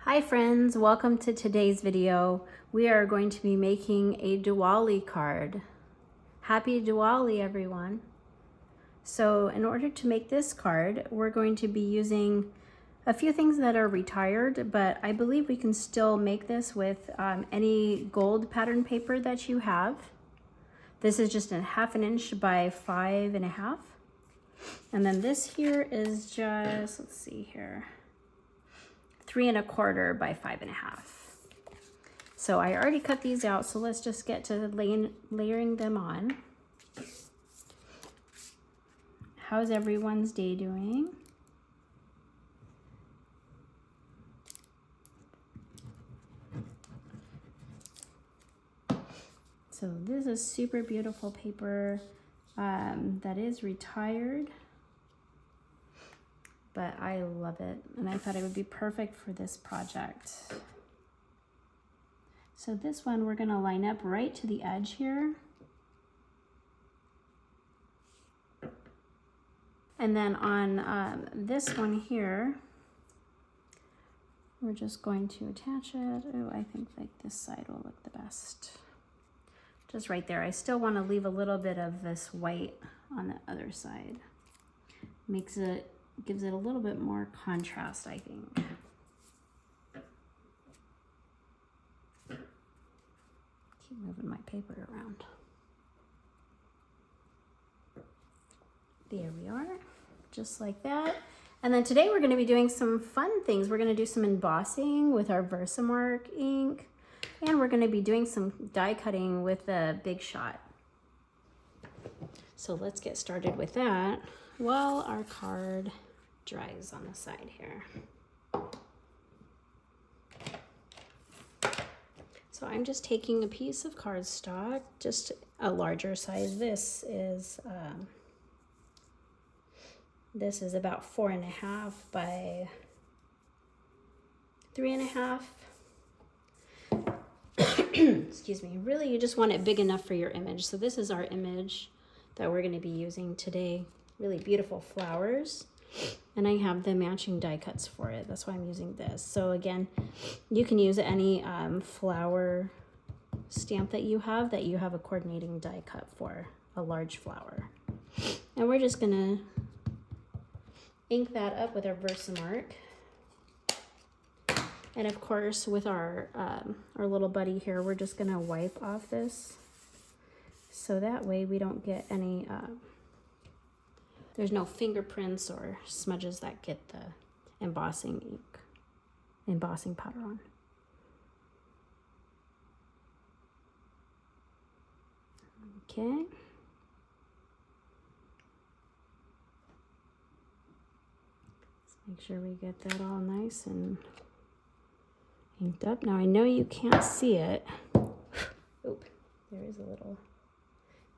Hi friends, welcome to today's video. We are going to be making a Diwali card. Happy Diwali everyone. So in order to make this card, we're going to be using a few things that are retired, but I believe we can still make this with any gold pattern paper that you have. This is just a 1/2 inch by 5.5. And then this here is just, let's see here, 3¼ by 5.5. So I already cut these out, so let's just get to layering them on. How's everyone's day doing? So this is super beautiful paper that is retired, but I love it, and I thought it would be perfect for this project. So this one we're gonna line up right to the edge here. And then on this one here, we're just going to attach it. Oh, I think like this side will look the best. Just right there. I still want to leave a little bit of this white on the other side. Gives it a little bit more contrast, I think. Keep moving my paper around. There we are, just like that. And then today we're going to be doing some fun things. We're going to do some embossing with our Versamark ink, and we're going to be doing some die cutting with the Big Shot. So let's get started with that while our card dries on the side here. So I'm just taking a piece of cardstock, just a larger size. This is about 4.5 by 3.5. Excuse me. Really, you just want it big enough for your image. So this is our image that we're going to be using today. Really beautiful flowers. And I have the matching die cuts for it. That's why I'm using this. So again, you can use any flower stamp that you have a coordinating die cut for, a large flower. And we're just gonna ink that up with our Versamark. And of course, with our little buddy here, we're just gonna wipe off this. So that way we don't get any, there's no fingerprints or smudges that get the embossing powder on. Okay. Let's make sure we get that all nice and inked up. Now I know you can't see it. Oop, there is a little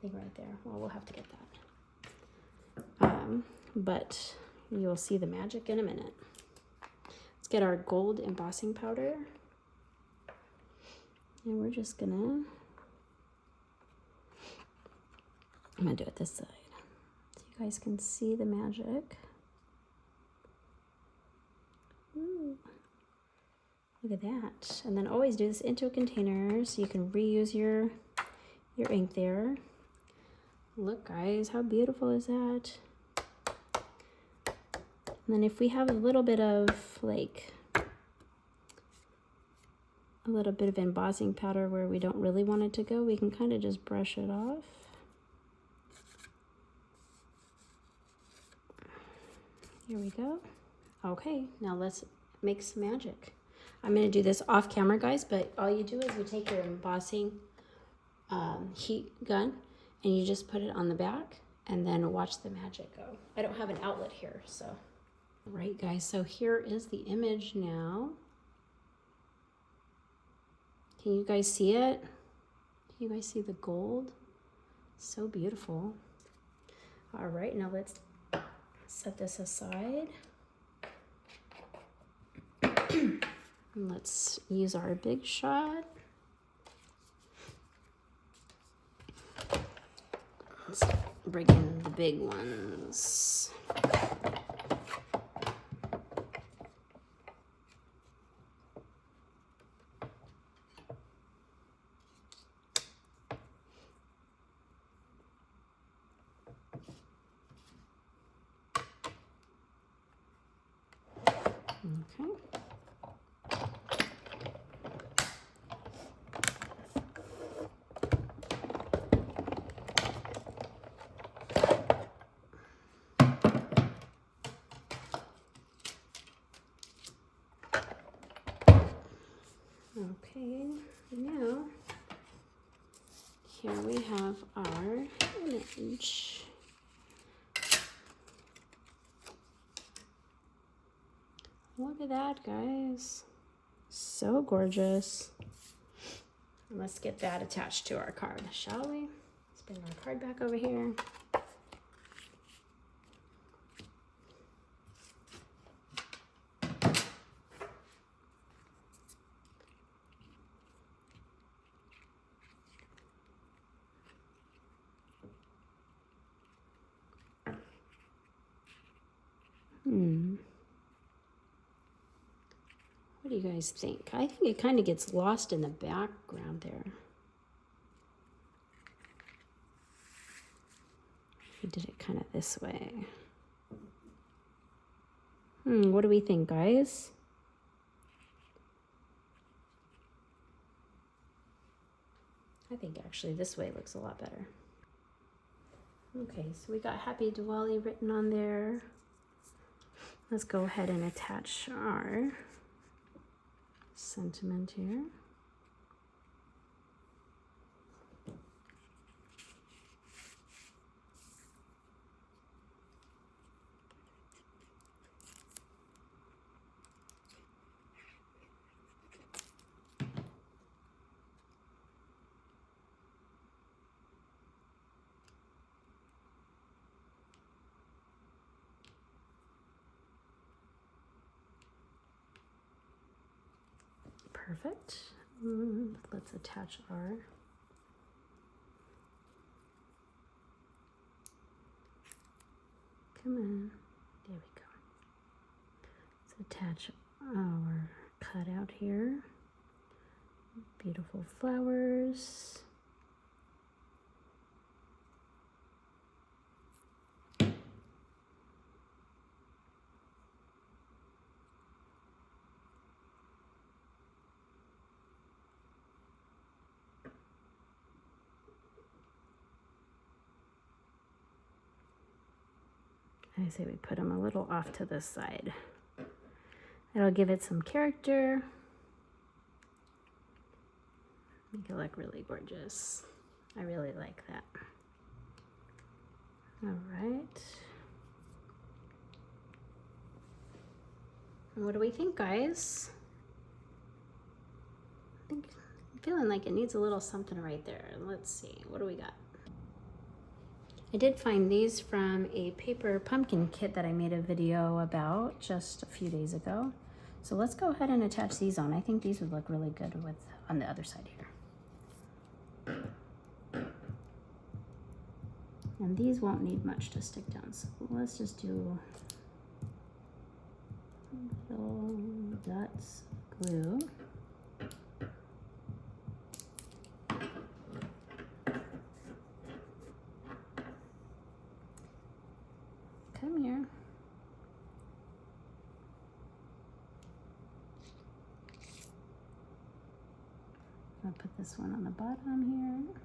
thing right there. Well, we'll have to get that. But you'll see the magic in a minute. Let's get our gold embossing powder. And we're just gonna, I'm gonna do it this side so you guys can see the magic. Ooh, look at that. And then always do this into a container so you can reuse your ink there. Look guys, how beautiful is that? And then if we have a little bit of embossing powder where we don't really want it to go, we can kind of just brush it off. Here we go. Okay, now let's make some magic. I'm going to do this off camera, guys, but all you do is you take your embossing heat gun and you just put it on the back and then watch the magic go. I don't have an outlet here, so. All right, guys, so here is the image now. Can you guys see it? Can you guys see the gold? So beautiful. All right, now let's set this aside. And let's use our Big Shot. Let's bring in the big ones. Okay. Okay, now here we have our image. Look at that, guys. So gorgeous. And let's get that attached to our card, shall we? Spin our card back over here. What do you guys think? I think it kind of gets lost in the background there. We did it kind of this way. What do we think, guys? I think actually this way looks a lot better. Okay, so we got Happy Diwali written on there. Let's go ahead and attach our sentiment here. Perfect. Let's attach our come on. There we go. Let's attach our cutout here. Beautiful flowers. I say we put them a little off to the side. It'll give it some character. Make it look really gorgeous. I really like that. All right. What do we think, guys? I'm feeling like it needs a little something right there. Let's see, what do we got? I did find these from a paper pumpkin kit that I made a video about just a few days ago. So let's go ahead and attach these on. I think these would look really good with on the other side here. And these won't need much to stick down. So let's just do little dots of glue. Come here. I'll put this one on the bottom here.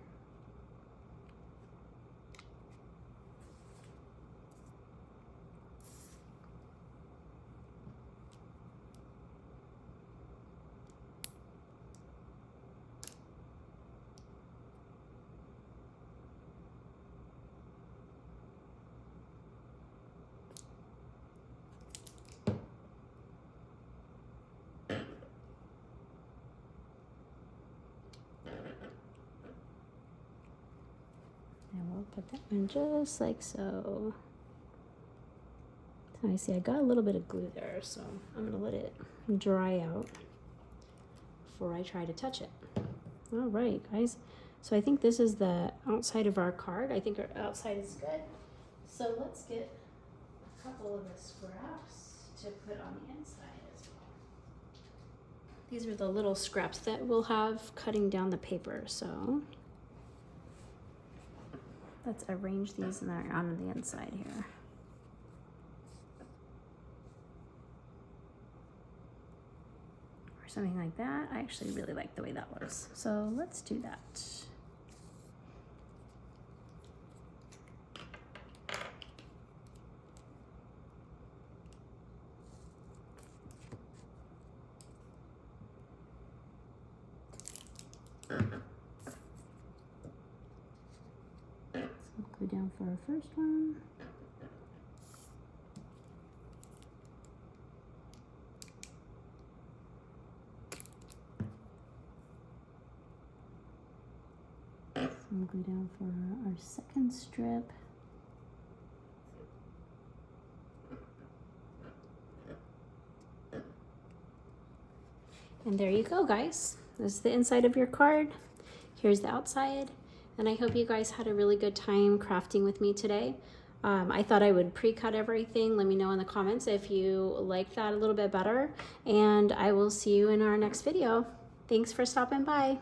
And we'll put that one just like so. So I see I got a little bit of glue there, so I'm gonna let it dry out before I try to touch it. All right, guys. So I think this is the outside of our card. I think our outside is good. So let's get a couple of the scraps to put on the inside as well. These are the little scraps that we'll have cutting down the paper, so let's arrange these on the inside here. or something like that. I actually really like the way that looks. So let's do that. Go down for our first one. So we'll go down for our second strip. And there you go, guys. This is the inside of your card. Here's the outside. And I hope you guys had a really good time crafting with me today. I thought I would pre-cut everything. Let me know in the comments if you like that a little bit better. And I will see you in our next video. Thanks for stopping by.